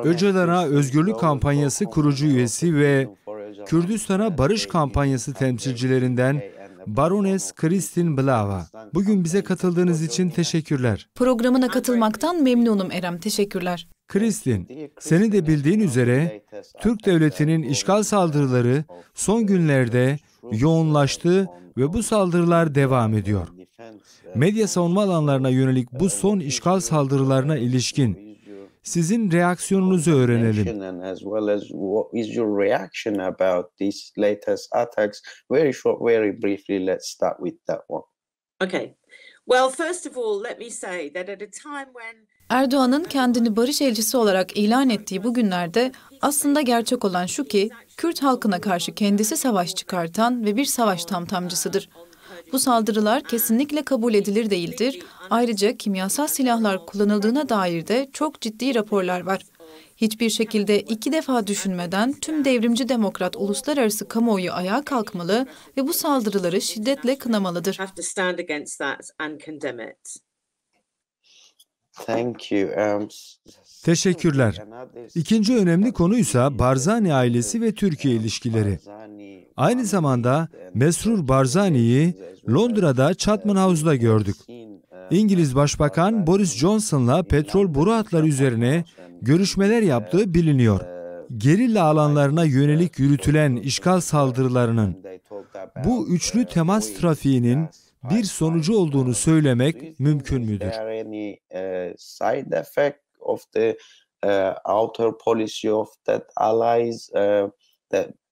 Öcalan'a Özgürlük Kampanyası kurucu üyesi ve Kürdistan'a Barış Kampanyası temsilcilerinden Baroness Kristin Blava. Bugün bize katıldığınız için teşekkürler. Programına katılmaktan memnunum Erem, teşekkürler. Kristin, seni de bildiğin üzere Türk Devleti'nin işgal saldırıları son günlerde yoğunlaştı ve bu saldırılar devam ediyor. Medya savunma alanlarına yönelik bu son işgal saldırılarına ilişkin sizin reaksiyonunuzu öğrenelim. Erdoğan'ın kendini barış elçisi olarak ilan ettiği bu günlerde aslında gerçek olan şu ki, Kürt halkına karşı kendisi savaş çıkartan ve bir savaş tamtamcısıdır. Bu saldırılar kesinlikle kabul edilir değildir. Ayrıca kimyasal silahlar kullanıldığına dair de çok ciddi raporlar var. Hiçbir şekilde iki defa düşünmeden tüm devrimci demokrat uluslararası kamuoyu ayağa kalkmalı ve bu saldırıları şiddetle kınamalıdır. Teşekkürler. İkinci önemli konuysa Barzani ailesi ve Türkiye ilişkileri. Aynı zamanda Mesrur Barzani'yi Londra'da Chatham House'da gördük. İngiliz Başbakan Boris Johnson'la petrol boru hatları üzerine görüşmeler yaptığı biliniyor. Gerilla alanlarına yönelik yürütülen işgal saldırılarının bu üçlü temas trafiğinin bir sonucu olduğunu söylemek mümkün müdür?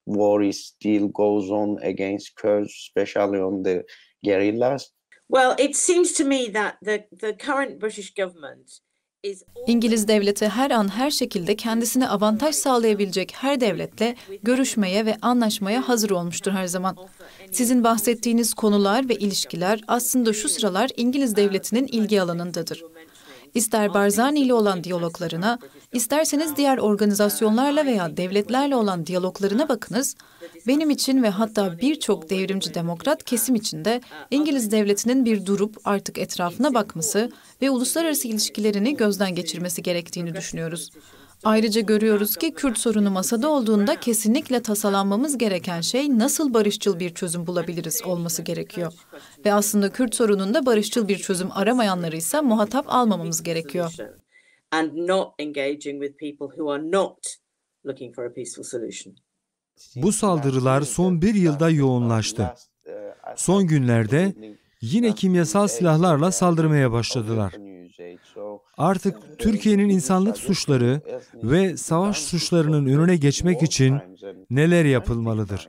War is still goes on against Kurds, especially on the guerrillas. Well, it seems to me that the current British government is... İngiliz devleti her an her şekilde kendisine avantaj sağlayabilecek her devletle görüşmeye ve anlaşmaya hazır olmuştur her zaman. Sizin bahsettiğiniz konular ve ilişkiler aslında şu sıralar İngiliz devletinin ilgi alanındadır. İster Barzani ile olan diyaloglarına, isterseniz diğer organizasyonlarla veya devletlerle olan diyaloglarına bakınız. Benim için ve hatta birçok devrimci demokrat kesim için de İngiliz devletinin bir durup artık etrafına bakması ve uluslararası ilişkilerini gözden geçirmesi gerektiğini düşünüyoruz. Ayrıca görüyoruz ki Kürt sorunu masada olduğunda kesinlikle tasalanmamız gereken şey nasıl barışçıl bir çözüm bulabiliriz olması gerekiyor. Ve aslında Kürt sorununda barışçıl bir çözüm aramayanları ise muhatap almamamız gerekiyor. Bu saldırılar son bir yılda yoğunlaştı. Son günlerde yine kimyasal silahlarla saldırmaya başladılar. Artık Türkiye'nin insanlık suçları ve savaş suçlarının önüne geçmek için neler yapılmalıdır?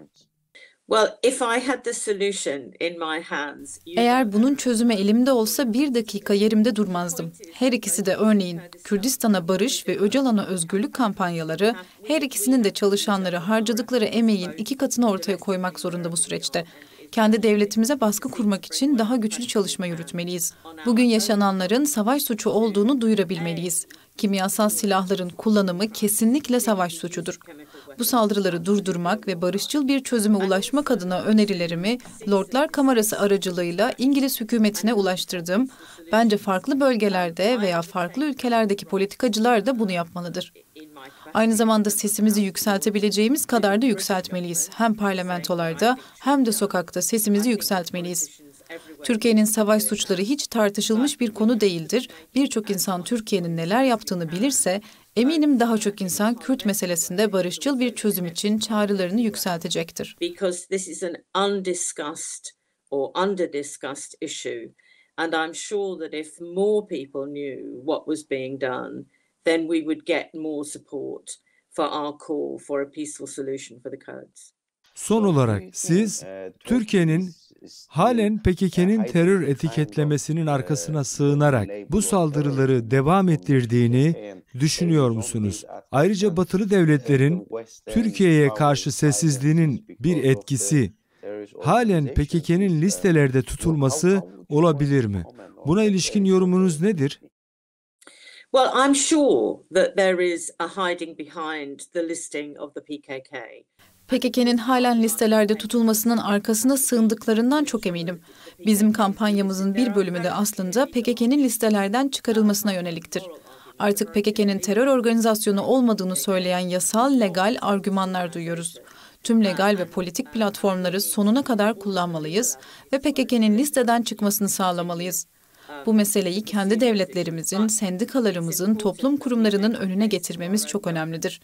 Eğer bunun çözümü elimde olsa bir dakika yerimde durmazdım. Her ikisi de örneğin Kürdistan'a barış ve Öcalan'a özgürlük kampanyaları, her ikisinin de çalışanları harcadıkları emeğin 2 katını ortaya koymak zorunda bu süreçte. Kendi devletimize baskı kurmak için daha güçlü çalışma yürütmeliyiz. Bugün yaşananların savaş suçu olduğunu duyurabilmeliyiz. Kimyasal silahların kullanımı kesinlikle savaş suçudur. Bu saldırıları durdurmak ve barışçıl bir çözüme ulaşmak adına önerilerimi Lordlar Kamerası aracılığıyla İngiliz hükümetine ulaştırdım. Bence farklı bölgelerde veya farklı ülkelerdeki politikacılar da bunu yapmalıdır. Aynı zamanda sesimizi yükseltebileceğimiz kadar da yükseltmeliyiz. Hem parlamentolarda hem de sokakta sesimizi yükseltmeliyiz. Türkiye'nin savaş suçları hiç tartışılmış bir konu değildir. Birçok insan Türkiye'nin neler yaptığını bilirse, eminim daha çok insan Kürt meselesinde barışçıl bir çözüm için çağrılarını yükseltecektir. Because this is an undiscussed or under-discussed issue. And I'm sure that if more people knew what was being done, then we would get more support for our call for a peaceful solution for the Kurds. Son olarak siz Türkiye'nin halen PKK'nin terör etiketlemesinin arkasına sığınarak bu saldırıları devam ettirdiğini düşünüyor musunuz? Ayrıca batılı devletlerin Türkiye'ye karşı sessizliğinin bir etkisi halen PKK'nin listelerde tutulması olabilir mi? Buna ilişkin yorumunuz nedir? Well, I'm sure that there is a hiding behind the listing of the PKK. PKK'nin halen listelerde tutulmasının arkasına sığındıklarından çok eminim. Bizim kampanyamızın bir bölümü de aslında PKK'nin listelerden çıkarılmasına yöneliktir. Artık PKK'nın terör organizasyonu olmadığını söyleyen yasal, legal argümanlar duyuyoruz. Tüm legal ve politik platformları sonuna kadar kullanmalıyız ve PKK'nın listeden çıkmasını sağlamalıyız. Bu meseleyi kendi devletlerimizin, sendikalarımızın, toplum kurumlarının önüne getirmemiz çok önemlidir.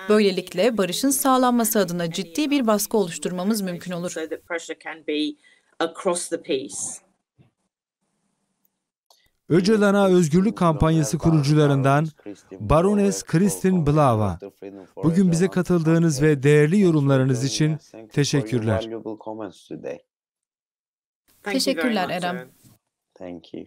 Böylelikle barışın sağlanması adına ciddi bir baskı oluşturmamız mümkün olur. Öcalan'a Özgürlük Kampanyası kurucularından Baroness Kristin Blava. Bugün bize katıldığınız ve değerli yorumlarınız için teşekkürler. Teşekkürler Erem. Thank you.